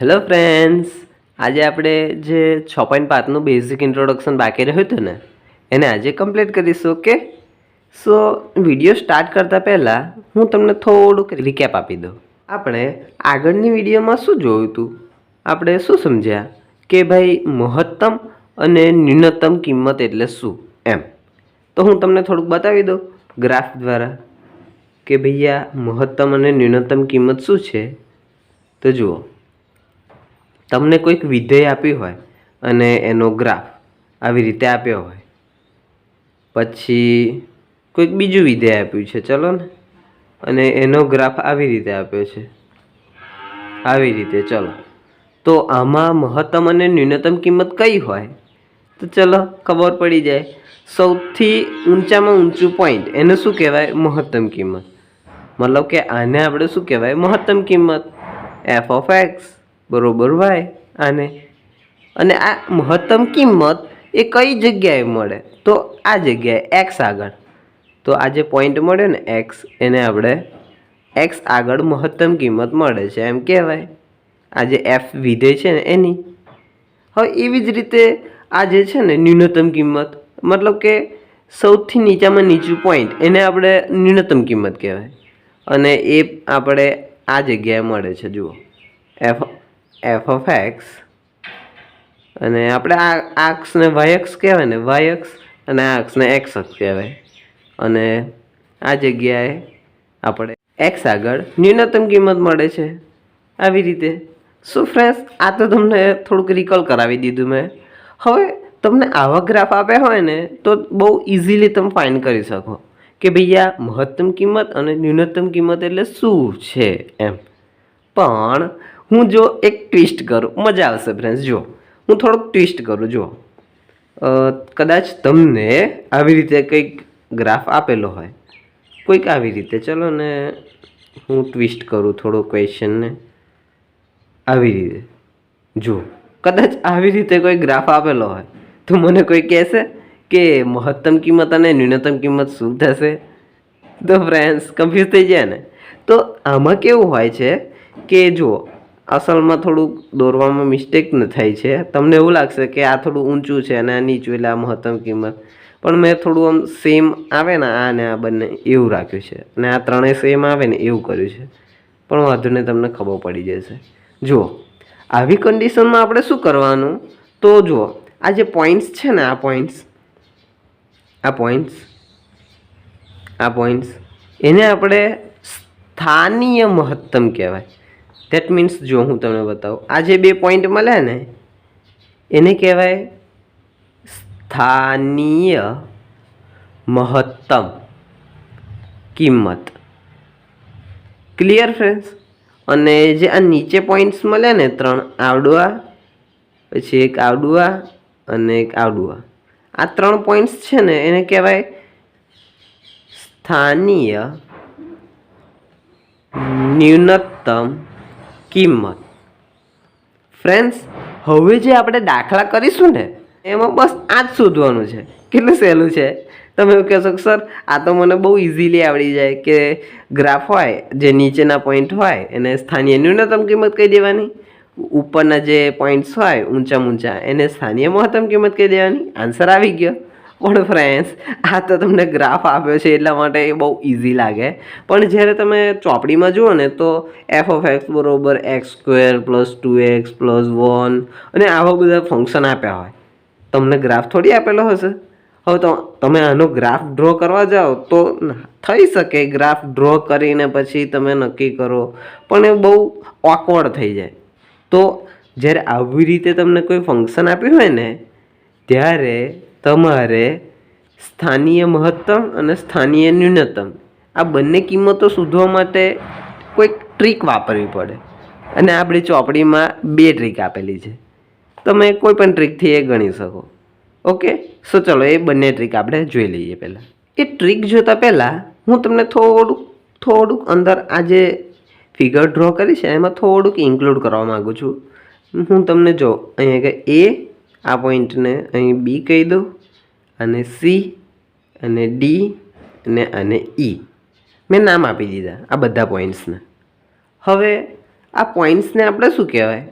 Hello friends, આજે આપણે જે 6.5નું બેઝિક ઇન્ટ્રોડક્શન બાકી રહ્યું હતું ને એને આજે કમ્પ્લીટ કરીશું. ઓકે, સો વિડીયો સ્ટાર્ટ કરતાં પહેલાં હું તમને થોડુંક રિકેપ આપી દઉં. આપણે આગળની વિડીયોમાં શું જોયું હતું, આપણે શું સમજ્યા કે ભાઈ મહત્તમ અને ન્યૂનતમ કિંમત એટલે શું એમ. તો હું તમને થોડુંક બતાવી દઉં ગ્રાફ દ્વારા કે ભૈયા મહત્તમ અને ન્યૂનતમ કિંમત શું છે. તો જુઓ, તમને કોઈક વિધેય આપ્યું હોય અને એનો ગ્રાફ આવી રીતે આપ્યો હોય, પછી કોઈક બીજું વિધેય આપ્યું છે, ચલો ને, અને એનો ગ્રાફ આવી રીતે આપ્યો છે, આવી રીતે. ચલો, તો આમાં મહત્તમ અને ન્યૂનતમ કિંમત કઈ હોય? તો ચલો ખબર પડી જાય. સૌથી ઊંચામાં ઊંચું પોઈન્ટ એને શું કહેવાય? મહત્તમ કિંમત. મતલબ કે આને આપણે શું કહેવાય? મહત્તમ કિંમત. એફ ઓફ એક્સ બરોબર વાય આને. અને આ મહત્તમ કિંમત એ કઈ જગ્યાએ મળે? તો આ જગ્યાએ એક્સ આગળ. તો આ જે પોઈન્ટ મળ્યો ને એક્સ, એને આપણે એક્સ આગળ મહત્તમ કિંમત મળે છે એમ કહેવાય. આ જે એફ વિધેય છે ને એની. હવે એવી જ રીતે આ જે છે ને ન્યૂનતમ કિંમત, મતલબ કે સૌથી નીચામાં નીચું પોઈન્ટ એને આપણે ન્યૂનતમ કિંમત કહેવાય. અને એ આપણે આ જગ્યાએ મળે છે. જુઓ, એફ ઓફ એક્સ, અને આપણે આ અક્ષને વાય અક્ષ કહેવાય ને, વાય અક્ષ, અને આ અક્ષને એક્સ અક્ષ કહેવાય. અને આ જગ્યાએ આપણે એક્સ આગળ ન્યૂનતમ કિંમત મળે છે આવી રીતે. શું ફ્રેન્ડ્સ, આ તો તમને થોડુંક રિકોલ કરાવી દીધું મેં. હવે તમને આવા ગ્રાફ આપ્યા હોય ને તો બહુ ઇઝીલી તમે ફાઇન્ડ કરી શકો કે ભૈયા મહત્તમ કિંમત અને ન્યૂનતમ કિંમત એટલે શું છે એમ. પણ હું જો એક ટ્વિસ્ટ કરું, મજા આવશે ફ્રેન્ડ્સ. જો હું થોડોક ટ્વિસ્ટ કરું, જો કદાચ તમને આવી રીતે કંઈક ગ્રાફ આપેલો હોય, કોઈક આવી રીતે, ચલો ને હું ટ્વિસ્ટ કરું થોડો ક્વેશ્ચનને આવી રીતે. જો કદાચ આવી રીતે કોઈ ગ્રાફ આપેલો હોય તો મને કોઈ કહેશે કે મહત્તમ કિંમત અને ન્યૂનતમ કિંમત શું થશે? તો ફ્રેન્ડ્સ કન્ફ્યુઝ થઈ જાય ને. તો આમાં કેવું હોય છે કે જુઓ, અસલમાં થોડુંક દોરવામાં મિસ્ટેક થાય છે. તમને એવું લાગશે કે આ થોડું ઊંચું છે અને આ નીચું, એટલે આ મહત્તમ કિંમત. પણ મેં થોડું આમ સેમ આવે ને આ ને આ બંને એવું રાખ્યું છે, અને આ ત્રણેય સેમ આવે ને એવું કર્યું છે. પણ વાંધો નહીં, તમને ખબર પડી જશે. જુઓ, આવી કન્ડિશનમાં આપણે શું કરવાનું? તો જુઓ, આ જે પોઈન્ટ્સ છે ને, આ પોઈન્ટ્સ એને આપણે સ્થાનીય મહત્તમ કહેવાય. ધેટ મીન્સ, જો હું તમને બતાવું, આ જે બે પોઈન્ટ મળ્યા ને એને કહેવાય સ્થાનીય મહત્તમ કિંમત. Clear friends? અને જે આ નીચે પોઈન્ટ્સ મળ્યા ને ત્રણ, આવડું આ, પછી એક આવડું આ, અને એક આવડું આ, આ ત્રણ પોઈન્ટ્સ છે ને એને કહેવાય સ્થાનીય ન્યૂનતમ કિંમત. ફ્રેન્ડ્સ, હવે જે આપણે દાખલા કરીશું ને એમાં બસ આ જ શોધવાનું છે. કેટલું સહેલું છે. તમે એવું કહેશો કે સર આ તો મને બહુ ઇઝીલી આવડી જાય કે ગ્રાફ હોય, જે નીચેના પોઈન્ટ હોય એને સ્થાનીય ન્યૂનતમ કિંમત કહી દેવાની, ઉપરના જે પોઈન્ટ્સ હોય ઊંચા એને સ્થાનીય મહત્તમ કિંમત કહી દેવાની. આન્સર આવી ગયો. પણ ફ્રેન્ડ્સ, આ તો તમને ગ્રાફ આપ્યો છે એટલા માટે એ બહુ ઇઝી લાગે. પણ જ્યારે તમે ચોપડીમાં જુઓ ને તો એફ ઓફ એક્સ બરોબર x square plus 2x plus 1 અને આવા બધા ફંક્શન આપ્યા હોય, તમને ગ્રાફ થોડી આપેલો હશે. હવે તો તમે આનો ગ્રાફ ડ્રો કરવા જાઓ તો થઈ શકે, ગ્રાફ ડ્રો કરીને પછી તમે નક્કી કરો, પણ એ બહુ ઓકવર્ડ થઈ જાય. તો જ્યારે આવી રીતે તમને કોઈ ફંક્શન આપ્યું હોય ને ત્યારે તમારે સ્થાનીય મહત્તમ અને સ્થાનીય ન્યૂનતમ આ બંને કિંમતો શોધવા માટે કોઈક ટ્રીક વાપરવી પડે. અને આપણી ચોપડીમાં બે ટ્રીક આપેલી છે, તમે કોઈ પણ ટ્રીકથી એ ગણી શકો. ઓકે, સો ચલો એ બંને ટ્રીક આપણે જોઈ લઈએ. પહેલાં એ ટ્રીક જોતાં પહેલાં હું તમને થોડુંક અંદર આ જે ફિગર ડ્રો કરી છે એમાં થોડુંક ઇન્ક્લુડ કરવા માગું છું. હું તમને જો અહીંયા કે એ, આ પોઈન્ટને અહીં બી કહી દઉં, અને સી, અને ડી, અને ઈ મેં નામ આપી દીધા આ બધા પોઈન્ટ્સને. હવે આ પોઈન્ટ્સને આપણે શું કહેવાય?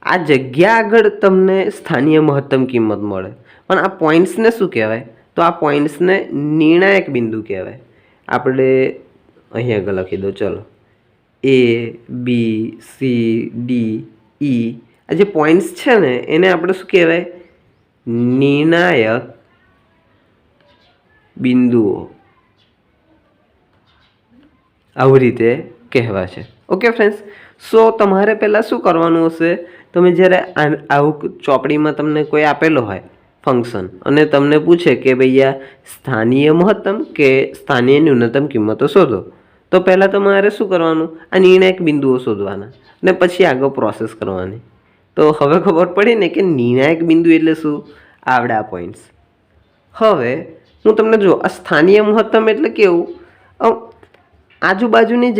આ જગ્યા આગળ તમને સ્થાનીય મહત્તમ કિંમત મળે, પણ આ પોઈન્ટ્સને શું કહેવાય? તો આ પોઈન્ટ્સને નિર્ણાયક બિંદુ કહેવાય. આપણે અહીં આગળ લખી દો. ચલો, A, B, C, D, E આ જે પોઈન્ટ્સ છે ને એને આપણે શું કહેવાય? નિર્ણાયક બિંદુઓ આવી રીતે કહેવાશે. ઓકે ફ્રેન્ડ્સ, સો તમારે પહેલાં શું કરવાનું હશે? તમે જ્યારે આવું ચોપડીમાં તમને કોઈ આપેલો હોય ફંક્શન અને તમને પૂછે કે ભૈયા સ્થાનીય મહત્તમ કે સ્થાનીય ન્યૂનતમ કિંમતો શોધો, તો પહેલાં તમારે શું કરવાનું? આ નિર્ણાયક બિંદુઓ શોધવાના અને પછી આગળ પ્રોસેસ કરવાની. તો હવે ખબર પડી ને કે નિર્ણાયક બિંદુ એટલે શું? આવડે આ પોઈન્ટ્સ. હવે હું તમને જો આ સ્થાનીય મહત્તમ એટલે કેવું? આજુબાજુની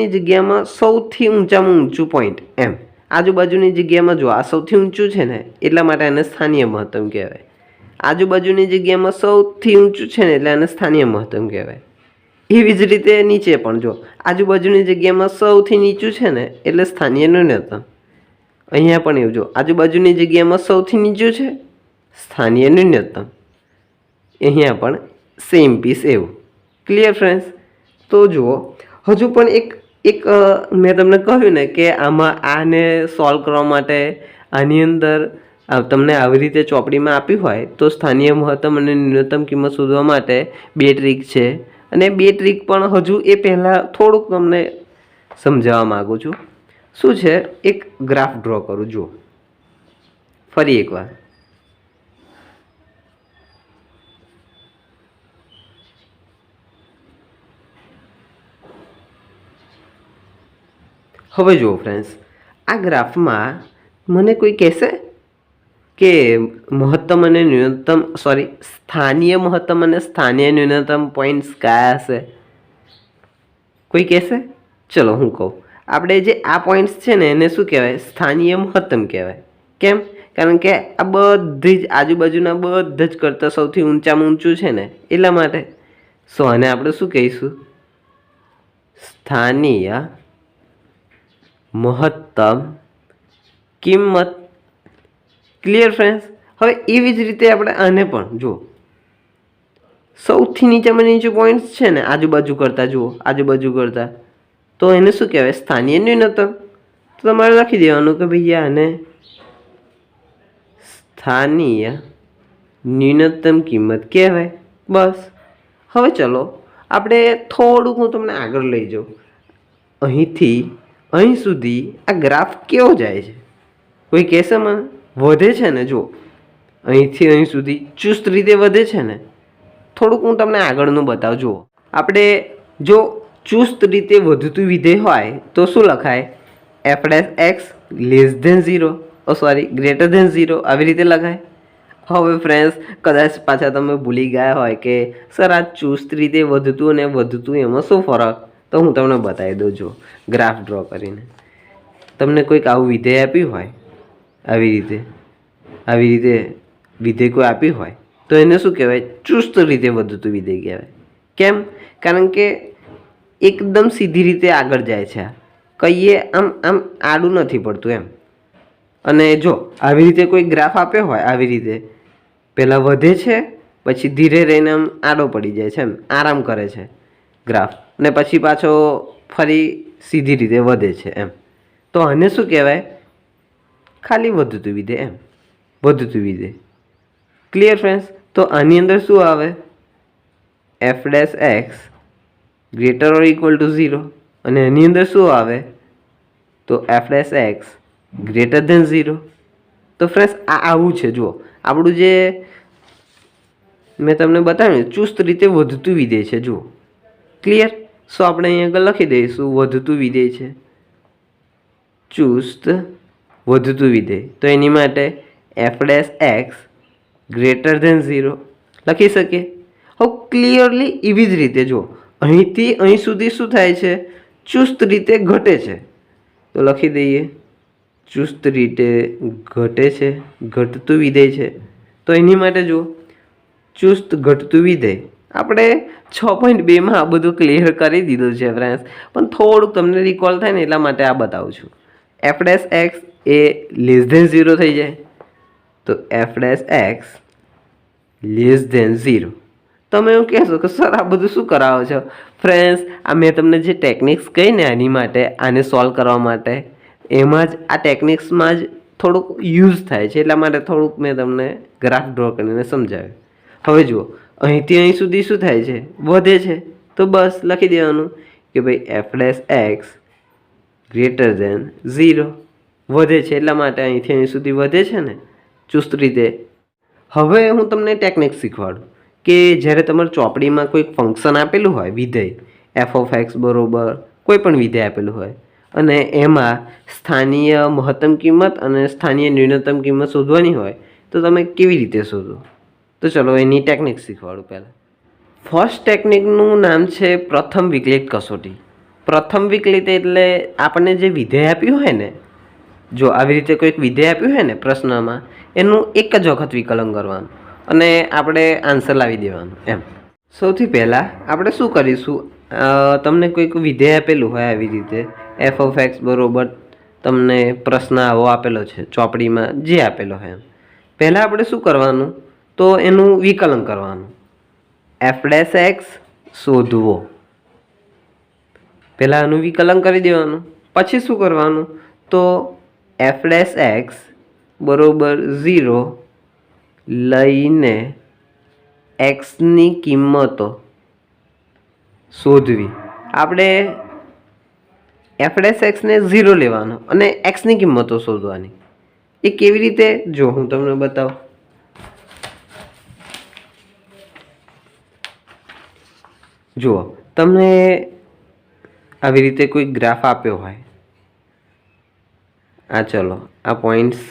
જગ્યામાં સૌથી ઊંચામાં ઊંચું પોઈન્ટ એમ. આજુબાજુની જગ્યામાં જો આ સૌથી ઊંચું છે ને એટલા માટે આને સ્થાનીય મહત્તમ કહેવાય. આજુબાજુની જગ્યામાં સૌથી ઊંચું છે ને એટલે આને સ્થાનીય મહત્તમ કહેવાય. એવી જ રીતે નીચે પણ જો આજુબાજુની જગ્યામાં સૌથી નીચું છે ને એટલે સ્થાનીય ન્યૂનતમ. અહીંયા પણ એવું જો આજુબાજુની જગ્યામાં સૌથી નીચું છે સ્થાનીય ન્યૂનતમ. અહીંયા પણ સેમ પીસ એવું. Clear friends? તો જુઓ, હજુ પણ એક મેં તમને કહ્યું ને કે આને સોલ્વ કરવા માટે આની અંદર તમને આવી રીતે ચોપડીમાં આપી હોય તો સ્થાનીય મહત્તમ અને ન્યૂનતમ કિંમત શોધવા માટે 2 ટ્રીક છે. અને 2 ટ્રીક પણ હજુ એ પહેલાં થોડુંક તમને સમજાવવા માગું છું. શું છે? એક ગ્રાફ ડ્રો કરું. જુઓ ફરી એકવાર. હવે જુઓ ફ્રેન્ડ્સ, આ ગ્રાફમાં મને કોઈ કહેશે કે મહત્તમ અને ન્યૂનતમ સ્થાનીય મહત્તમ અને સ્થાનીય ન્યૂનતમ પોઈન્ટ્સ કયા હશે? કોઈ કહેશે? ચલો હું કહું. આપણે જે આ પોઈન્ટ્સ છે ને એને શું કહેવાય? સ્થાનીય મહત્તમ કહેવાય. કેમ? કારણ કે આ બધી જ આજુબાજુના બધા જ કરતાં સૌથી ઊંચામાં ઊંચું છે ને એટલા માટે. સો આને આપણે શું કહીશું? સ્થાનીય મહત્તમ કિંમત. Clear friends? હવે એવી જ રીતે આપણે આને પણ જુઓ, સૌથી નીચામાં નીચું પોઈન્ટ્સ છે ને આજુબાજુ કરતાં, જુઓ આજુબાજુ કરતાં, તો એને શું કહેવાય? સ્થાનીય ન્યૂનતમ. તો તમારે લખી દેવાનું કે ભૈયા આને સ્થાનીય ન્યૂનતમ કિંમત કહેવાય. બસ. હવે ચલો આપણે થોડુંક હું તમને આગળ લઈ જાઉં. અહીંથી અહીં સુધી આ ગ્રાફ કેવો જાય છે? કોઈ કહેશે મને? વધે છે ને? જુઓ અહીંથી અહીં સુધી ચુસ્ત રીતે વધે છે ને? થોડુંક હું તમને આગળનું બતાવું. જુઓ, આપણે જો ચુસ્ત રીતે વધતું વિધેય હોય તો શું લખાય? f' less than 0 greater than 0 આવી રીતે લખાય. હવે ફ્રેન્ડ્સ, કદાચ પાછા તમે ભૂલી ગયા હોય કે સર આ ચુસ્ત રીતે વધતું અને વધતું એમાં શું ફરક? તો હું તમને બતાવી દઉં. જો ગ્રાફ ડ્રો કરીને તમને કોઈક આવું વિધેય આપ્યું હોય, આવી રીતે વિધેય કોઈ આપ્યું હોય તો એને શું કહેવાય? ચુસ્ત રીતે વધતું વિધેય કહેવાય. કેમ? કારણ કે એકદમ સીધી રીતે આગળ જાય છે. કહીએ આમ આડું નથી પડતું એમ. અને જો આવી રીતે કોઈ ગ્રાફ આપ્યો હોય, આવી રીતે પહેલાં વધે છે પછી ધીરે રહીને આમ આડો પડી જાય છે, એમ આરામ કરે છે ગ્રાફ, ને પછી પાછો ફરી સીધી રીતે વધે છે એમ. તો આને શું કહેવાય? ખાલી વધતું વિધેય એમ. વધતું વિધેય. Clear friends? તો આની અંદર શું આવે? f' greater or equal to 0. અને એની અંદર શું આવે? તો f' ગ્રેટર ધેન 0. તો ફ્રેન્ડ્સ આ આવું છે. જુઓ આપણું જે મેં તમને બતાવ્યું ચુસ્ત રીતે વધતું વિધેય છે. જુઓ ક્લિયર? સો આપણે અહીં આગળ લખી દઈશું વધતું વિધેય છે, ચુસ્ત વધતું વિધેય. તો એની માટે f' ગ્રેટર ધેન 0 લખી શકીએ. હવે ક્લિયરલી એવી જ રીતે જો અહીંથી અહીં સુધી શું થાય છે? ચુસ્ત રીતે ઘટે છે. તો લખી દઈએ ચુસ્ત રીતે ઘટે છે, ઘટતું વિધેય છે. તો એની માટે જો ચુસ્ત ઘટતું વિધેય આપણે 6.2માં આ બધું ક્લિયર કરી દીધું છે ફ્રેન્ડ્સ, પણ થોડુંક તમને રિકોલ થાય ને એટલા માટે આ બતાવું છું. એફ ડેશ એક્સ એ લેસ ધેન 0 થઈ જાય, તો f dash x less than 0. તમે એવું કહેશો કે સર આ બધું શું કરાવો છો? ફ્રેન્ડ્સ, આ મેં તમને જે ટેકનિક્સ કહી ને આની માટે, આને સોલ્વ કરવા માટે, એમાં જ આ ટેકનિક્સમાં જ થોડુંક યુઝ થાય છે, એટલા માટે થોડુંક મેં તમને ગ્રાફ ડ્રો કરીને સમજાવ્યું. હવે જુઓ, અહીંથી અહીં સુધી શું થાય છે? વધે છે. તો બસ લખી દેવાનું કે ભાઈ f dash x greater than 0. વધે છે એટલા માટે અહીંથી અહીં સુધી વધે છે ને ચુસ્ત રીતે. હવે હું તમને ટેકનિક શીખવાડું કે જ્યારે તમારે ચોપડીમાં કોઈ ફંક્શન આપેલું હોય, વિધેય એફ ઓફ એક્સ બરોબર કોઈ પણ વિધેય આપેલું હોય અને એમાં સ્થાનીય મહત્તમ કિંમત અને સ્થાનીય ન્યૂનતમ કિંમત શોધવાની હોય, તો તમે કેવી રીતે શોધો? તો ચલો એની ટેકનિક શીખવાડું. પહેલાં ફર્સ્ટ ટેકનિકનું નામ છે પ્રથમ વિકલિત કસોટી. પ્રથમ વિકલિત એટલે આપણને જે વિધેય આપ્યું હોય ને, જો આવી રીતે કોઈક વિધેય આપ્યું હોય ને પ્રશ્નમાં, એનું એક જ વખત વિકલન કરવાનું અને આપણે આન્સર લાવી દેવાનું એમ. સૌથી પહેલાં આપણે શું કરીશું, તમને કોઈક વિધેય આપેલું હોય આવી રીતે એફ ઓફ એક્સ બરોબર, તમને પ્રશ્ન આવો આપેલો છે ચોપડીમાં જે આપેલો હોય એમ. પહેલાં આપણે શું કરવાનું, તો એનું વિકલન કરવાનું. એફ ડેશ એક્સ શોધવો, પહેલાં એનું વિકલન કરી દેવાનું. પછી શું કરવાનું, તો એફ ડેશ એક્સ બરોબર 0 લઈને એક્સની કિંમતો શોધવી. આપણે એફ ડેશ એક્સને 0 લેવાનો અને એક્સની કિંમતો શોધવાની. એ કેવી રીતે, જો હું તમને બતાવું. જુઓ, તમને આવી રીતે કોઈ ગ્રાફ આપ્યો હોય, આ ચલો આ પોઈન્ટ્સ,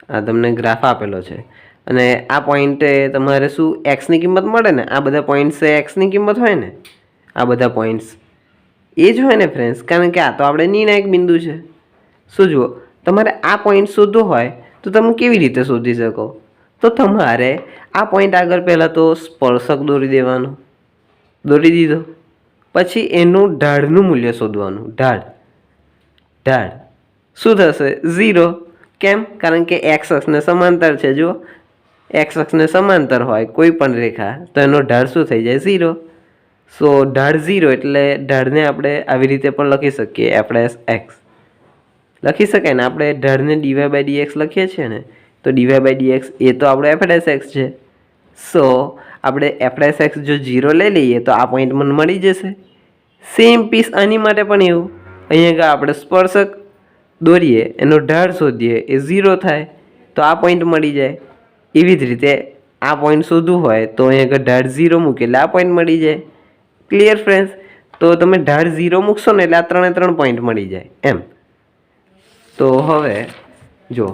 આ તમને ગ્રાફ આપેલો છે અને આ પોઈન્ટે તમારે શું એક્સની કિંમત મળે ને, આ બધા પોઈન્ટ્સે એક્સની કિંમત હોય ને, આ બધા પોઈન્ટ્સ એ જ હોય ને ફ્રેન્ડ્સ, કારણ કે આ તો આપણે નિર્ણાયક બિંદુ છે. શું જુઓ, તમારે આ પોઈન્ટ શોધવો હોય તો તમે કેવી રીતે શોધી શકો? તો તમારે આ પોઈન્ટ આગળ પહેલાં તો સ્પર્શક દોરી દેવાનો, દોરી દીધો પછી એનું ઢાળનું મૂલ્ય શોધવાનું. ઢાળ શું થશે? 0. કેમ? કારણ કે એક્સ અક્ષને સમાંતર છે. જો એક્સ અક્ષને સમાંતર હોય કોઈ પણ રેખા તો એનો ઢાળ શું થઈ જાય? 0. સો ઢાળ 0 એટલે ઢાળને આપણે આવી રીતે પણ લખી શકીએ, એફ ડેશ એક્સ લખી શકાય ને. આપણે ઢાળને ડીવાય બાય ડીએક્સ લખીએ છીએ ને, તો ડીવાય બાય ડીએક્સ એ તો આપણો એફ ડેશ એક્સ છે. સો આપણે એફ ડેશ એક્સ જો 0 લઈ લઈએ તો આ પોઈન્ટ મને મળી જશે. સેમ પીસ આની માટે પણ એવું. અહીંયા આપણે સ્પર્શક દોરીએ, એનો ઢાળ શોધીએ, એ 0 થાય તો આ પોઈન્ટ મળી જાય. એવી જ રીતે આ પોઈન્ટ શોધવું હોય તો અહીંયા ઢાળ 0 મૂકે એટલે આ પોઈન્ટ મળી જાય. Clear friends? તો તમે ઢાળ 0 મૂકશો ને એટલે આ 3 પોઈન્ટ મળી જાય એમ. તો હવે જો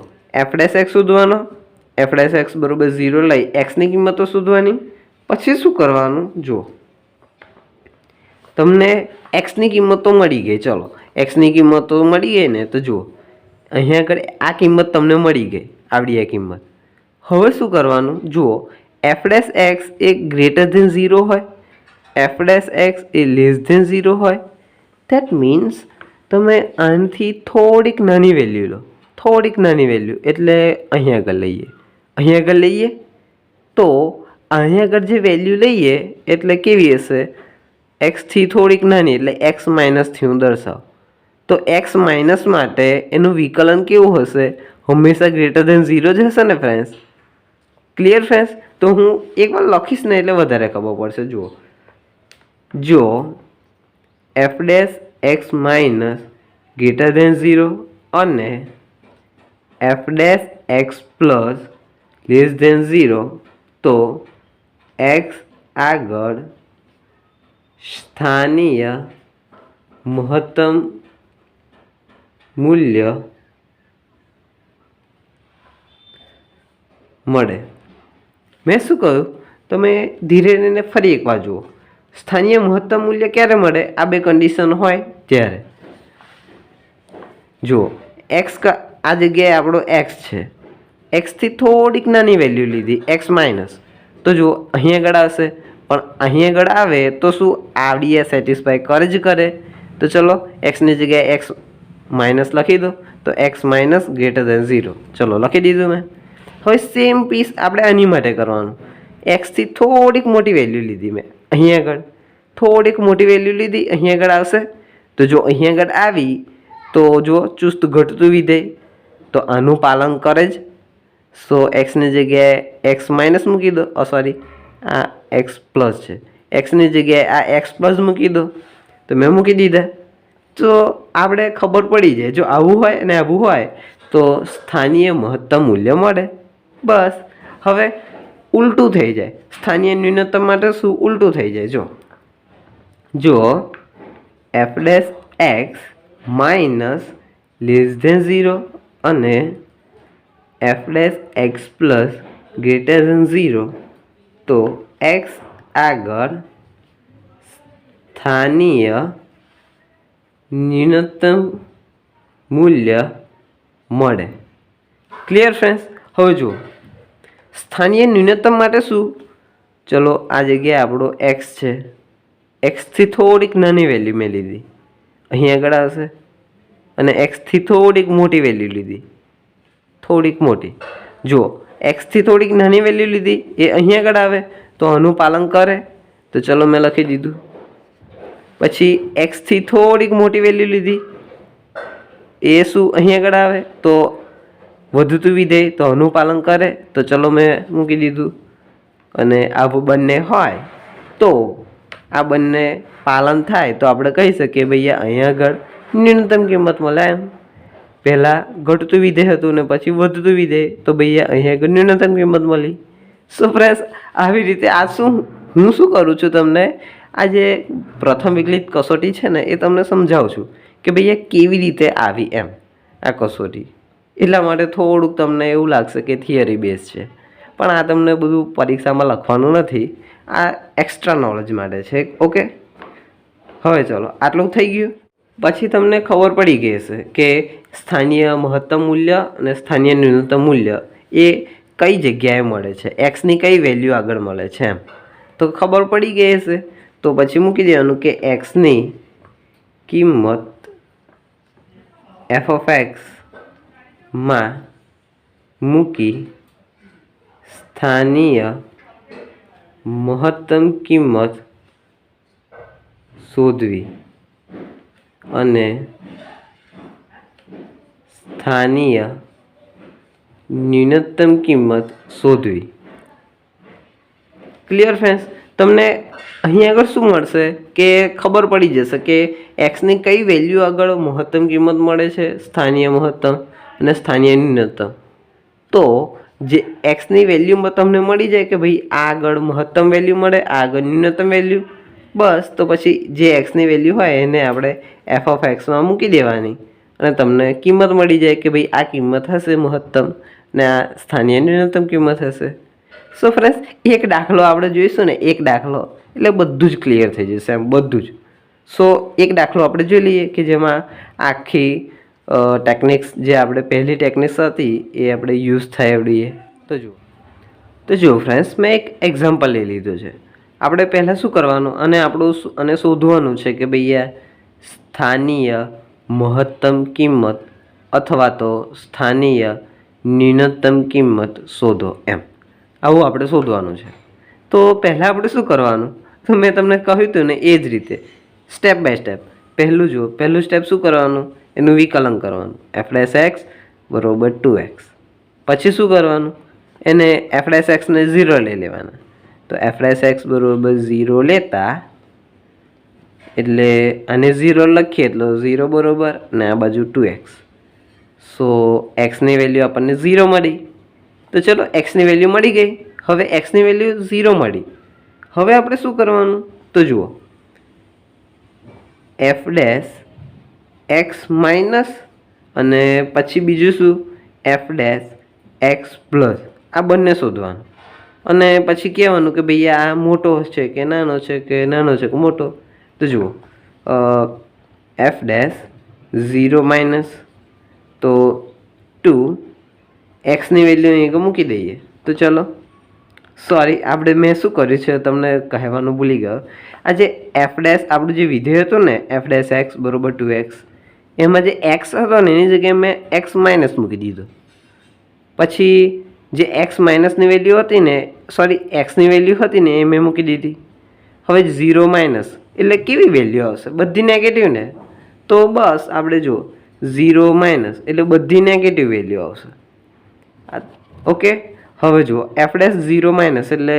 એફ ડેશ એક્સ શોધવાનો, એફ ડેશ એક્સ બરોબર 0 લઈ એક્સની કિંમતો શોધવાની. પછી શું કરવાનું, જો તમને એક્સની કિંમતો મળી ગઈ. ચલો એક્સની કિંમતો મળી ગઈ ને, તો જુઓ અહીંયા આગળ આ કિંમત તમને મળી ગઈ, આવડી આ કિંમત. હવે શું કરવાનું, જુઓ એફ ડેશ એક્સ એ ગ્રેટર ધેન 0 હોય, એફ ડેશ એક્સ એ લેસ ધેન 0 હોય. ધેટ મીન્સ તમે આનાથી થોડીક નાની વેલ્યુ લો, થોડીક નાની વેલ્યુ એટલે અહીંયા આગળ લઈએ, અહીંયા આગળ લઈએ. તો અહીંયા આગળ જે વેલ્યુ લઈએ એટલે કેવી હશે? એક્સથી થોડીક નાની એટલે એક્સ માઇનસથી હું દર્શાવું. તો એક્સ માઇનસ માટે એનું વિકલન કેવું હશે? હંમેશા ગ્રેટર ધેન 0 જ હશે ને ફ્રેન્ડ્સ? Clear friends? તો હું એકવાર લખીશ ને એટલે વધારે ખબર પડશે. જુઓ, જો f dash x minus greater than 0 અને f dash x plus less than 0, તો એક્સ આગળ સ્થાનીય મહત્તમ મૂલ્ય મળે. મેં શું કહ્યું? તમે ધીરે રહીને ફરી એકવાર જુઓ. સ્થાનીય મહત્તમ મૂલ્ય ક્યારે મળે? આ બે કન્ડિશન હોય ત્યારે. જુઓ એક્સ, આ જગ્યાએ આપણો એક્સ છે, એક્સથી થોડીક નાની વેલ્યુ લીધી એક્સ માઇનસ, તો જુઓ અહીં આગળ આવશે. પણ અહીં આગળ આવે તો શું આવડી સેટિસ્ફાય કરે જ કરે. તો ચલો એક્સની જગ્યાએ એક્સ માઇનસ લખી દો, તો એક્સ માઇનસ ગ્રેટર દેન 0. ચલો લખી દીધું મેં. હવે સેમ પીસ આપણે આની માટે કરવાનું. એક્સથી થોડીક મોટી વેલ્યુ લીધી મેં અહીં આગળ, થોડીક મોટી વેલ્યુ લીધી અહીં આગળ આવશે. તો જો અહીં આગળ આવી તો જો ચુસ્ત ઘટતું વિધેય તો આનું પાલન કરે જ. સો એક્સની જગ્યાએ એક્સ માઇનસ મૂકી દો, સોરી આ એક્સ પ્લસ છે, એક્સની જગ્યાએ આ એક્સ પ્લસ મૂકી દો. તો મેં મૂકી દીધા. તો આપણે ખબર પડી જાય જો આવું હોય અને આવું હોય તો સ્થાનીય મહત્તમ મૂલ્ય મળે. બસ હવે ઉલટું થઈ જાય. સ્થાનીય ન્યૂનતમ માટે શું ઉલટું થઈ જાય? જો f dash x minus less than 0 અને f dash x plus greater than 0 તો એક્સ આગળ સ્થાનીય ન્યૂનતમ મૂલ્ય મળે. Clear friends? હવે જુઓ સ્થાનીય ન્યૂનતમ માટે શું, ચલો આ જગ્યાએ આપણો એક્સ છે, એક્સથી થોડીક નાની વેલ્યુ મેં લીધી અહીં આગળ આવશે, અને એક્સથી થોડીક મોટી વેલ્યુ લીધી, થોડીક મોટી. જુઓ એક્સથી થોડીક નાની વેલ્યુ લીધી એ અહીં આગળ આવે તો આનું પાલન કરે. તો ચલો મેં લખી દીધું. પછી એક્સથી થોડીક મોટી વેલ્યુ લીધી એ શું અહીં આગળ આવે તો વધતું વિધેય તો આનું પાલન કરે. તો ચલો મેં મૂકી દીધું. અને આ બંને હોય તો આ બંને પાલન થાય તો આપણે કહી શકીએ ભાઈ અહીં આગળ ન્યૂનતમ કિંમત મળે. એમ પહેલાં ઘટતું વિધેય હતું ને પછી વધતું વિધેય તો ભાઈ અહીં આગળ ન્યૂનતમ કિંમત મળી. સો ફ્રેન્ડ્સ આવી રીતે આ હું શું કરું છું તમને આ જે પ્રથમ વિકલિત કસોટી છે ને એ તમને સમજાવું છું કે ભાઈ કેવી રીતે આવી એમ આ કસોટી. એટલા માટે થોડુંક તમને એવું લાગશે કે થિયરી બેઝ છે, પણ આ તમને બધું પરીક્ષામાં લખવાનું નથી, આ એક્સ્ટ્રા નોલેજ માટે છે. ઓકે, હવે ચલો આટલું થઈ ગયું. પછી તમને ખબર પડી ગઈ હશે કે સ્થાનીય મહત્તમ મૂલ્ય અને સ્થાનીય ન્યૂનતમ મૂલ્ય એ કઈ જગ્યાએ મળે છે, એક્સની કઈ વેલ્યુ આગળ મળે છે એમ તો ખબર પડી ગઈ હશે. તો પછી મૂકી દેવાનું કે એક્સની કિંમત એફ ઓફ એક્સમાં મૂકી સ્થાનીય મહત્તમ કિંમત શોધવી અને સ્થાનીય ન્યૂનતમ કિંમત શોધવી. Clear friends? તમને અહીં આગળ શું મળશે કે ખબર પડી જશે કે એક્સની કઈ વેલ્યુ આગળ મહત્તમ કિંમત મળે છે, સ્થાનીય મહત્તમ અને સ્થાનીય ન્યૂનતમ. તો જે એક્સની વેલ્યુ તમને મળી જાય કે ભાઈ આ આગળ મહત્તમ વેલ્યુ મળે, આ આગળ ન્યૂનતમ વેલ્યુ. બસ તો પછી જે એક્સની વેલ્યુ હોય એને આપણે એફ ઓફ એક્સમાં મૂકી દેવાની અને તમને કિંમત મળી જાય કે ભાઈ આ કિંમત હશે મહત્તમ ને આ સ્થાનીય ન્યૂનતમ કિંમત હશે. સો ફ્રેન્ડ્સ એક દાખલો આપણે જોઈશું ને, એક દાખલો એટલે બધું જ ક્લિયર થઈ જશે એમ બધું જ. સો એક દાખલો આપણે જોઈ લઈએ કે જેમાં આખી ટેકનિક્સ જે આપણે પહેલી ટેકનિક્સ હતી એ આપણે યુઝ થાય એવડીએ. તો જુઓ ફ્રેન્ડ્સ મેં એક એક્ઝામ્પલ લઈ લીધું છે. આપણે પહેલાં શું કરવાનું અને શોધવાનું છે કે ભાઈ સ્થાનીય મહત્તમ કિંમત અથવા તો સ્થાનીય ન્યૂનતમ કિંમત શોધો એમ, આવું આપણે શોધવાનું છે. તો પહેલાં આપણે શું કરવાનું તો મેં તમને કહ્યું હતું ને એ જ રીતે સ્ટેપ બાય સ્ટેપ. પહેલું સ્ટેપ શું કરવાનું, એનું વિકલન કરવાનું. એફ ડેશ એક્સ બરાબર 2x. પછી શું કરવાનું, એને એફ ડેશ એક્સને 0 લઈ લેવાના. તો એફ ડેશ એક્સ બરાબર 0 લેતા એટલે આને 0 લખીએ એટલે 0 બરાબર ને આ બાજુ 2x. સો એક્સની વેલ્યુ આપણને 0 મળી. તો ચલો એક્સની વેલ્યુ મળી ગઈ. હવે એક્સની વેલ્યુ 0 મળી. હવે આપણે શું કરવાનું તો જુઓ એફ ડેશ એક્સ માઇનસ અને પછી બીજું શું એફ ડેશ એક્સ પ્લસ, આ બંને શોધવાનું અને પછી કહેવાનું કે ભાઈ આ મોટો છે કે નાનો છે કે નાનો છે કે મોટો. તો જુઓ એફ ડેશ 0 માઇનસ તો 2 એક્સની વેલ્યુ અહીં મૂકી દઈએ. તો ચલો સોરી આપણે મેં શું કર્યું છે તમને કહેવાનું ભૂલી ગયો. આ જે એફ ડેશ આપણું જે વિધેય હતું ને એફ ડેશ એક્સ બરાબર 2x એમાં જે એક્સ હતો ને એની જગ્યાએ મેં એક્સ માઇનસ મૂકી દીધો. પછી જે એક્સ માઇનસની વેલ્યુ હતી ને, સોરી એક્સની વેલ્યુ હતી ને એ મેં મૂકી દીધી. હવે 0 માઇનસ એટલે કેવી વેલ્યુ આવશે? બધી નેગેટિવ ને. તો બસ આપણે જો 0 માઇનસ એટલે બધી નેગેટિવ વેલ્યુ આવશે. ઓકે, હવે જુઓ એફ ડેશ 0 માઇનસ એટલે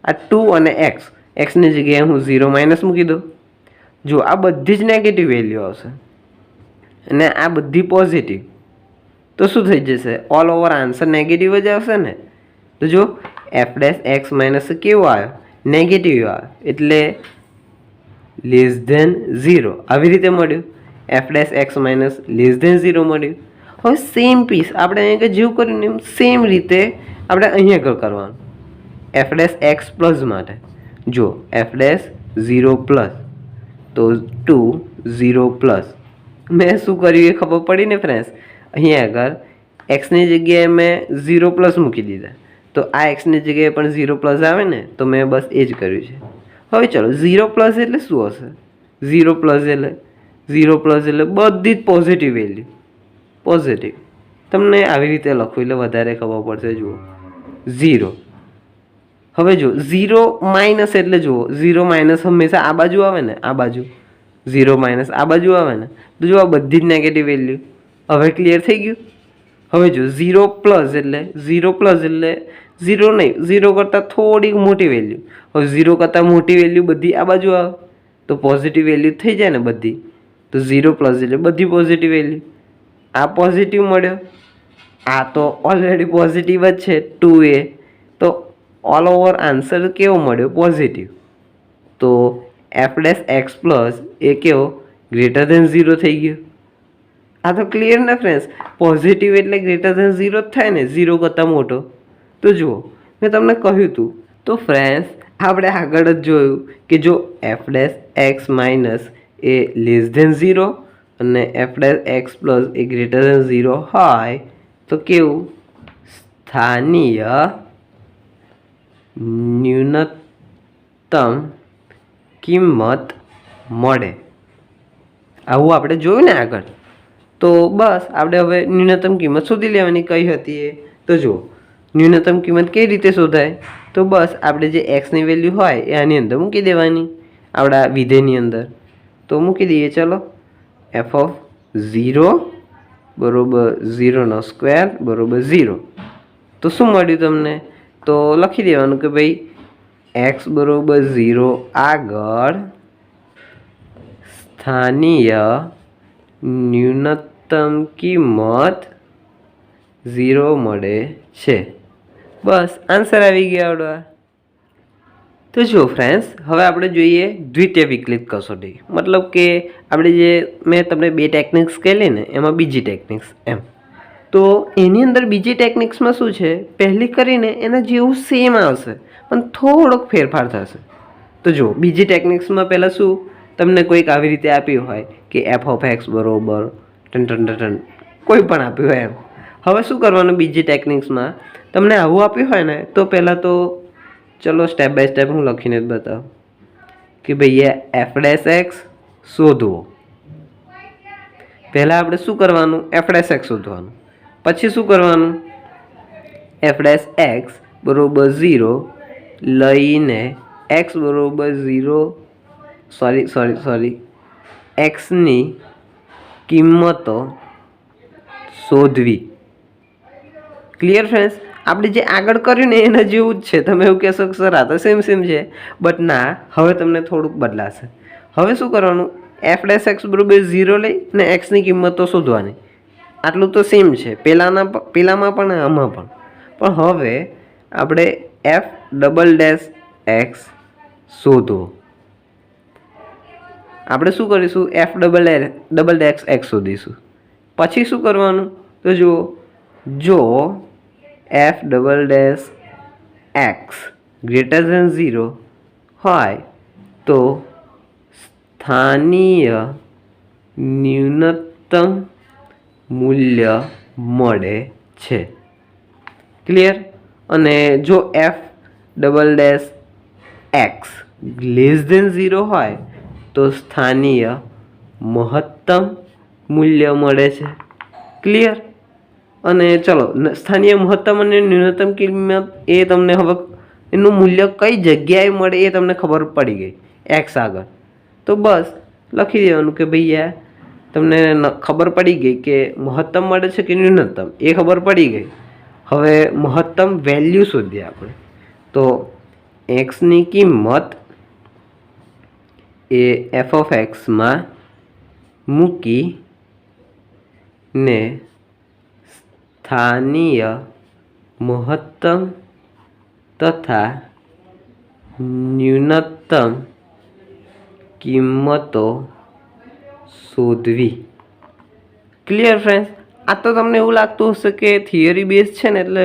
આ 2 અને એક્સની જગ્યાએ હું 0 માઇનસ મૂકી દઉં. જો આ બધી જ નેગેટિવ વેલ્યુ આવશે અને આ બધી પોઝિટિવ. તો શું થઈ જશે? ઓલ ઓવર આન્સર નેગેટિવ જ આવશે ને. તો જો એફ ડેશ એક્સ માઇનસ કેવો આવ્યો? નેગેટિવ આવ્યો, એટલે લેસ ધેન 0 આવી રીતે મળ્યું. F dash x minus less than 0 મળ્યું. હવે સેમ પીસ આપણે અહીંયા જેવું કર્યું ને એમ સેમ રીતે આપણે અહીંયા આગળ કરવાનું. એફ ડેશ એક્સ પ્લસ માટે જો એફ ડેશ 0 પ્લસ તો 2 0 પ્લસ. મેં શું કર્યું એ ખબર પડી ને ફ્રેન્ડ્સ? અહીંયા આગળ એક્સની જગ્યાએ મેં 0 પ્લસ મૂકી દીધા, તો આ એક્સની જગ્યાએ પણ 0 પ્લસ આવે ને, તો મેં બસ એ જ કર્યું છે. હવે ચલો 0 પ્લસ એટલે શું હશે? 0 પ્લસ એટલે બધી જ પોઝિટિવ વેલ્યુ, પોઝિટિવ. તમને આવી રીતે લખું એટલે વધારે ખબર પડશે. જુઓ 0. હવે જો 0 માઇનસ એટલે જુઓ 0 માઇનસ હંમેશા આ બાજુ આવે ને, આ બાજુ 0 માઇનસ આ બાજુ આવે ને, તો જો આ બધી જ નેગેટિવ વેલ્યુ. હવે ક્લિયર થઈ ગયું? હવે જો 0 પ્લસ એટલે 0 નહીં, 0 કરતાં થોડીક મોટી વેલ્યુ. હવે 0 કરતાં મોટી વેલ્યુ બધી આ બાજુ આવે તો પોઝિટિવ વેલ્યુ થઈ જાય ને બધી. તો 0 પ્લસ એટલે બધી પોઝિટિવ વેલ્યુ. આ પોઝિટિવ મળ્યો, આ તો ઓલરેડી પોઝિટિવ જ છે 2a. તો ઓલ ઓવર આન્સર કેવો મળ્યો? પોઝિટિવ. તો એફ ડેશ એક્સ પ્લસ એ કેવો? ગ્રેટર ધેન 0 થઈ ગયો. આ તો ક્લિયર ને ફ્રેન્ડ્સ? પોઝિટિવ એટલે ગ્રેટર ધેન 0 જ થાય ને, 0 કરતાં મોટો. તો જુઓ મેં તમને કહ્યું હતું. તો ફ્રેન્ડ્સ આપણે આગળ જ જોયું કે જો એફ ડેશ એક્સ માઇનસ એ લેસ ધેન 0 અને એફ ડેશ એક્સ પ્લસ એ ગ્રેટર ધેન 0 હોય તો કેવું? સ્થાનીય ન્યૂનતમ કિંમત મળે. આવું આપણે જોયું ને આગળ. તો બસ આપણે હવે ન્યૂનતમ કિંમત શોધી લેવાની કઈ હતી એ. તો જુઓ ન્યૂનતમ કિંમત કઈ રીતે શોધાય? તો બસ આપણે જે એક્સની વેલ્યુ હોય એ આની અંદર મૂકી દેવાની, આપણા વિધેયની અંદર. તો મૂકી દઈએ. ચલો એફ ઓફ 0 બરાબર 0 સ્ક્વેર બરાબર 0. તો શું મળ્યું તમને? તો લખી દેવાનું કે ભાઈ એક્સ બરાબર 0 આગળ સ્થાનીય ન્યૂનતમ કિંમત 0 મળે છે. બસ આન્સર આવી ગયા આવડવા. તો જો ફ્રેન્ડ્સ હવે આપણે જોઈએ દ્વિતીય વિકલિત કસોટી. મતલબ કે આપણે જે મેં તમને 2 ટેકનિક્સ કહેલી ને એમાં બીજી ટેકનિક્સ એમ. તો એની અંદર બીજી ટેકનિક્સમાં શું છે? પહેલી કરીને એના જેવું સેમ આવશે પણ થોડોક ફેરફાર થશે. તો જો બીજી ટેકનિક્સમાં પહેલાં શું તમને કોઈક આવી રીતે આપ્યું હોય કે એફ ઓફ એક્સ બરોબર ટન કોઈ પણ આપ્યું હોય એમ. હવે શું કરવાનું? બીજી ટેકનિક્સમાં તમને આવું આપ્યું હોય ને તો પહેલાં તો ચલો સ્ટેપ બાય સ્ટેપ હું લખીને જ બતાવું કે ભાઈ એફ ડેશ એક્સ શોધવો. પહેલાં આપણે શું કરવાનું? એફ ડેશ એક્સ શોધવાનું. પછી શું કરવાનું? એફ ડેશ એક્સ બરોબર 0 લઈને એક્સ બરોબર 0 સોરી એક્સની કિંમતો શોધવી. Clear friends? આપણે જે આગળ કર્યું ને એના જેવું જ છે. તમે એવું કહેશો કે સર આ તો સેમ છે, બટ ના, હવે તમને થોડુંક બદલાશે. હવે શું કરવાનું? એફ ડેશ એક્સ બરોબર 0 લઈ અને એક્સની કિંમતો શોધવાની. આટલું તો સેમ છે પેલામાં પણ આમાં પણ હવે આપણે એફ ડબલ ડેશ એક્સ શોધવો. આપણે શું કરીશું? એફ ડબલ ડેશ એક્સ શોધીશું. પછી શું કરવાનું? તો જો f double dash x greater than 0 હોય તો સ્થાનીય ન્યૂનતમ મૂલ્ય મળે છે. ક્લિયર? અને જો f double dash x less than 0 હોય તો સ્થાનીય મહત્તમ મૂલ્ય મળે છે. ક્લિયર? અને ચલો સ્થાનીય મહત્તમ અને ન્યૂનતમ કિંમત એ તમને હવે એનું મૂલ્ય કઈ જગ્યાએ મળે એ તમને ખબર પડી ગઈ એક્સ આગળ. તો બસ લખી દેવાનું કે ભૈયા તમને ખબર પડી ગઈ કે મહત્તમ મળે છે કે ન્યૂનતમ, એ ખબર પડી ગઈ. હવે મહત્તમ વેલ્યુ શોધીએ આપણે. તો એક્સની કિંમત એ એફ ઓફ એક્સમાં મૂકીને સ્થાનીય મહત્તમ તથા ન્યૂનતમ કિંમતો શોધવી. Clear friends? આ તો તમને એવું લાગતું હશે કે થિયરી બેઝ છે ને એટલે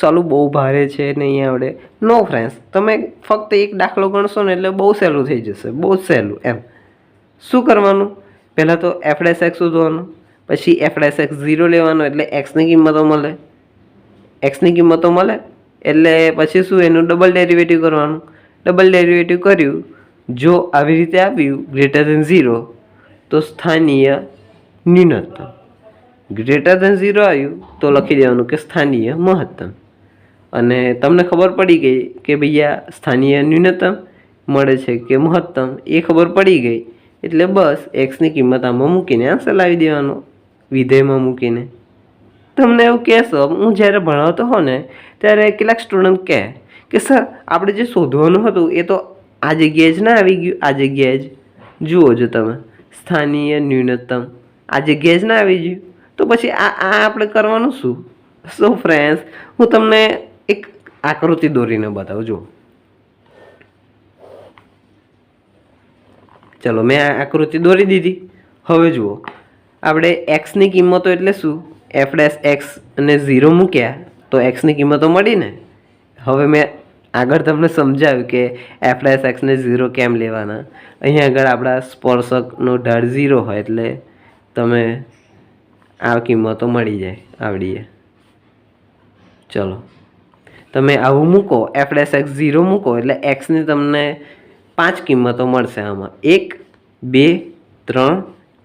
સાલું બહુ ભારે છે, નહીં આવડે. નો ફ્રેન્ડ્સ, તમે ફક્ત એક દાખલો ગણશો ને એટલે બહુ સહેલું થઈ જશે, બહુ જ સહેલું. એમ શું કરવાનું? પહેલાં તો એફ ડેશ એક્સ શોધવાનું, પછી એફ ડેશ એક્સ 0 લેવાનો એટલે એક્સની કિંમતો મળે. એક્સની કિંમતો મળે એટલે પછી શું એનું ડબલ ડેરિવેટિવ કરવાનું. ડબલ ડેરિવેટિવ કર્યું, જો આવી રીતે આવ્યું ગ્રેટર ધેન 0 તો સ્થાનીય ન્યૂનતમ. ગ્રેટર ધેન 0 આવ્યું તો લખી દેવાનું કે સ્થાનીય મહત્તમ. અને તમને ખબર પડી ગઈ કે ભૈયા સ્થાનીય ન્યૂનતમ મળે છે કે મહત્તમ, એ ખબર પડી ગઈ એટલે બસ એક્સની કિંમત આમાં મૂકીને આન્સર લાવી દેવાનો, વિધેયમાં મૂકીને. તમને એવું કહેશો, હું જ્યારે ભણાવતો હોઉં ને ત્યારે કેટલાક સ્ટુડન્ટ કહે કે સર આપણે જે શોધવાનું હતું એ તો આ જગ્યાએ જ ના આવી ગયું, આ જગ્યાએ જ. જુઓ જો તમે સ્થાનીય ન્યૂનતમ આ જગ્યાએ જ ના આવી ગયું, તો પછી આ આપણે કરવાનું શું? સો ફ્રેન્ડ્સ, હું તમને એક આકૃતિ દોરીને બતાવું. જુઓ, ચલો મેં આ આકૃતિ દોરી દીધી. હવે જુઓ, આપણે એક્સની કિંમતો એટલે શું? એફ ડેશ એક્સ અને 0 મૂક્યા તો એક્સની કિંમતો મળી ને. હવે મેં આગળ તમને સમજાવ્યું કે એફ ડેશ એક્સને 0 કેમ લેવાના. અહીંયા આગળ આપણા સ્પર્શકનો ઢાળ 0 હોય એટલે તમે આ કિંમતો મળી જાય આવડીએ. ચલો તમે આવું મૂકો, એફ ડેશ એક્સ 0 મૂકો એટલે એક્સની તમને 5 કિંમતો મળશે આમાં. 1, 2, 3,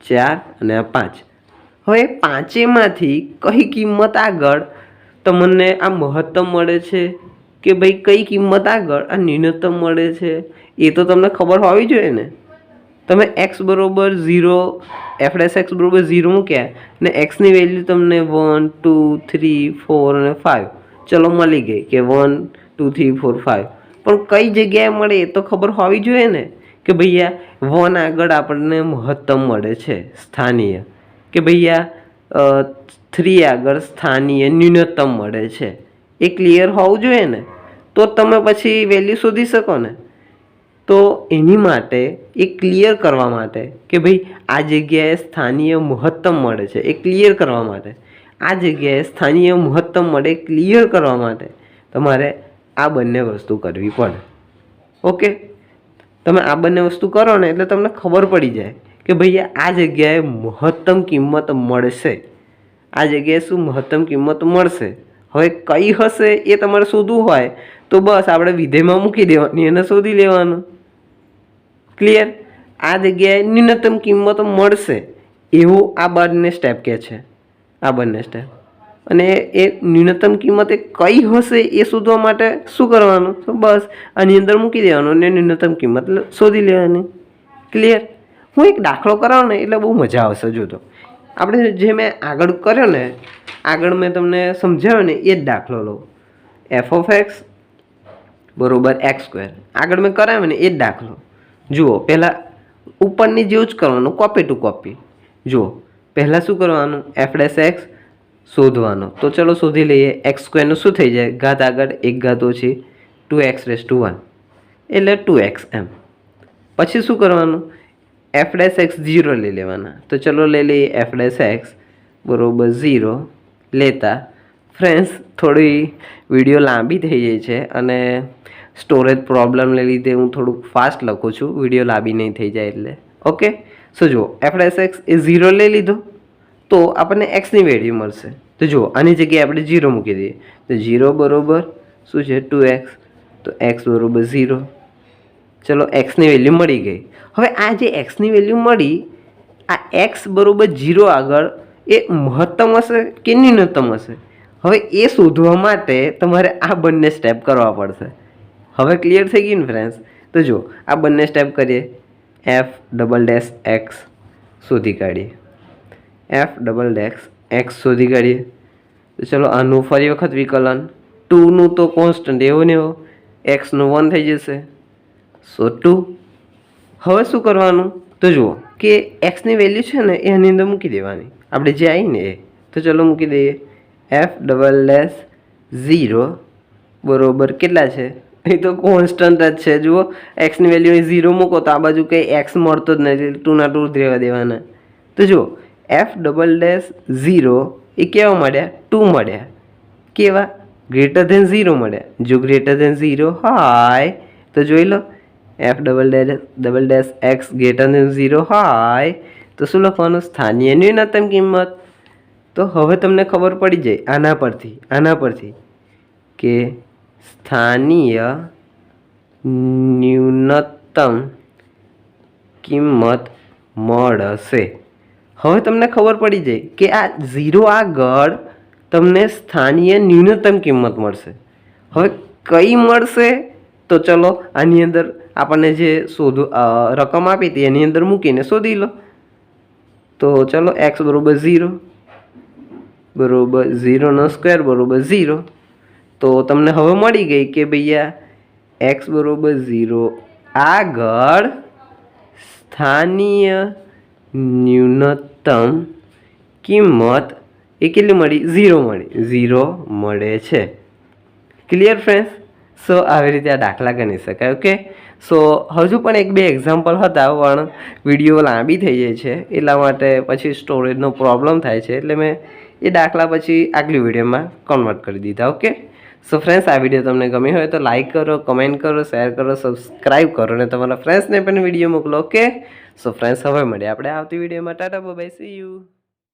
4 અને 5. હવે પાંચેમાંથી કઈ કિંમત આગળ તમને આ મહત્તમ મળે છે કે ભાઈ કઈ કિંમત આગળ આ ન્યૂનતમ મળે છે એ તો તમને ખબર હોવી જોઈએ ને. તમે એક્સ બરોબર 0, એફ ડેશ એક્સ બરોબર 0 મૂક્યા ને એક્સની વેલ્યુ તમને 1, 2, 3, 4 અને 5 ચલો મળી ગઈ કે 1, 2, 3, 4, 5. પણ કઈ જગ્યાએ મળે એ તો ખબર હોવી જોઈએ ને કે ભૈયા 1 આગળ આપણને મહત્તમ મળે છે સ્થાનીય, કે ભૈયા 3 આગળ સ્થાનીય ન્યૂનતમ મળે છે. એ ક્લિયર હોવું જોઈએ ને, તો તમે પછી વેલ્યુ શોધી શકો ને. તો એની માટે એ ક્લિયર કરવા માટે કે ભાઈ આ જગ્યાએ સ્થાનીય મહત્તમ મળે છે, એ ક્લિયર કરવા માટે, આ જગ્યાએ સ્થાનીય મહત્તમ મળે ક્લિયર કરવા માટે તમારે આ બંને વસ્તુ કરવી પડે. ઓકે, તમે આ બંને વસ્તુ કરો ને એટલે તમને ખબર પડી જાય કે ભૈયા આ જગ્યાએ મહત્તમ કિંમત મળશે. આ જગ્યાએ શું મહત્તમ કિંમત મળશે. હવે કઈ હશે એ તમારે શોધવું હોય તો બસ આપણે વિધેયમાં મૂકી દેવાની અને શોધી લેવાનું. ક્લિયર? આ જગ્યાએ ન્યૂનતમ કિંમત મળશે એવું આ બંને સ્ટેપ કહે છે, આ બંને સ્ટેપ. અને એ ન્યૂનતમ કિંમત એ કઈ હશે એ શોધવા માટે શું કરવાનું? તો બસ આની અંદર મૂકી દેવાનું અને ન્યૂનતમ કિંમત શોધી લેવાની. ક્લિયર? હું એક દાખલો કરાવું ને એટલે બહુ મજા આવશે. જોતો આપણે જે મેં આગળ કર્યો ને, આગળ મેં તમને સમજાવ્યો ને એ જ દાખલો લો. એફ ઓફ એક્સ બરોબર x². આગળ મેં કરાવ્યો ને એ જ દાખલો. જુઓ, પહેલાં ઉપરની જેવું જ કરવાનું, કોપી ટુ કોપી. જુઓ, પહેલાં શું કરવાનું? એફ ડેશ એક્સ શોધવાનો. તો ચલો શોધી લઈએ. x² નું શું થઈ જાય? ઘાત આગળ 1 ઘાત ઓછી 2x⁻1 એટલે 2x એમ. પછી શું કરવાનું? એફ ડેશ એક્સ 0 લઈ લેવાના. તો ચલો લઈ લઈએ એફ ડેશ એક્સ બરોબર 0 લેતા. ફ્રેન્ડ્સ, થોડી વિડીયો લાંબી થઈ જાય છે અને સ્ટોરેજ પ્રોબ્લેમને લીધે હું થોડુંક ફાસ્ટ લખું છું, વિડીયો લાંબી નહીં થઈ જાય એટલે. ઓકે, સો જુઓ, એફ ડેશ એક્સ એ 0 લઈ લીધો તો આપણને એક્સની વેલ્યુ મળશે. તો જુઓ, આની જગ્યાએ આપણે 0 મૂકી દઈએ તો 0 બરોબર શું છે? 2x. તો x બરોબર 0. ચલો એક્સની વેલ્યુ મળી ગઈ. હવે આ જે એક્સની વેલ્યુ મળી આ એક્સ બરાબર 0 આગળ એ મહત્તમ હશે કે ન્યૂનતમ હશે? હવે એ શોધવા માટે તમારે આ બંને સ્ટેપ કરવા પડશે. હવે ક્લિયર થઈ ગયું ને ફ્રેન્ડ્સ? તો જો આ બંને સ્ટેપ કરીએ. એફ ડબલ ડેશ એક્સ શોધી કાઢીએ. એફ ડબલ ડેશ એક્સ શોધી કાઢીએ. તો ચલો આનું ફરી વખત વિકલન. 2નું તો કોન્સ્ટન્ટ એવો ને એવો, એક્સનું 1 થઈ જશે. સો 2. હવે શું કરવાનું? તો જુઓ કે એક્સની વેલ્યુ છે ને એ આની અંદર મૂકી દેવાની, આપણે જે આવી ને એ. તો ચલો મૂકી દઈએ. એફ ડબલ ડેશ 0 બરાબર કેટલા છે? એ તો કોન્સ્ટન્ટ જ છે. જુઓ એક્સની વેલ્યુ 0 મૂકો તો આ બાજુ કંઈ એક્સ મળતો જ નથી, 2ના 2 જ રહેવા દેવાના. તો જુઓ એફ ડબલ ડેશ 0 એ કેવા મળ્યા? 2 મળ્યા. કેવા? ગ્રેટર ધેન 0 મળ્યા. જો ગ્રેટર ધેન 0 હોય તો જોઈ લો, F double dash x greater than 0 હોય તો શું લખવાનું? સ્થાનીય ન્યૂનતમ કિંમત. તો હવે તમને ખબર પડી જાય આના પરથી કે સ્થાનીય ન્યૂનતમ કિંમત મળશે. હવે તમને ખબર પડી જાય કે આ 0 આગળ તમને સ્થાનીય ન્યૂનતમ કિંમત મળશે. હવે કઈ મળશે? તો ચલો આની અંદર આપણને જે રકમ આપી હતી એની અંદર મૂકીને શોધી લો. તો ચલો એક્સ બરાબર 0 બરાબર 0નો સ્ક્વેર બરાબર 0. તો તમને હવે મળી ગઈ કે ભૈયા એક્સ બરાબર 0 આગળ સ્થાનીય ન્યૂનતમ કિંમત એ કેટલી મળી? 0 મળી. 0 મળે છે. Clear friends? સો આવી રીતે આ દાખલા ગણી શકાય. ઓકે, સો હજુ પણ 1-2 એક્ઝામ્પલ હતા પણ વિડીયો લાંબી થઈ જાય છે એટલા માટે પછી સ્ટોરેજનો પ્રોબ્લેમ થાય છે એટલે મેં એ દાખલા પછી આગલી વિડીયોમાં કન્વર્ટ કરી દીધા. ઓકે, સો ફ્રેન્ડ્સ આ વિડીયો તમને ગમી હોય તો લાઇક કરો, કમેન્ટ કરો, શેર કરો, સબસ્ક્રાઈબ કરો અને તમારા ફ્રેન્ડ્સને પણ વિડીયો મોકલો. ઓકે, સો ફ્રેન્ડ્સ હવે મળીએ આપણે આવતી વિડીયોમાં. Tata bye bye, C you.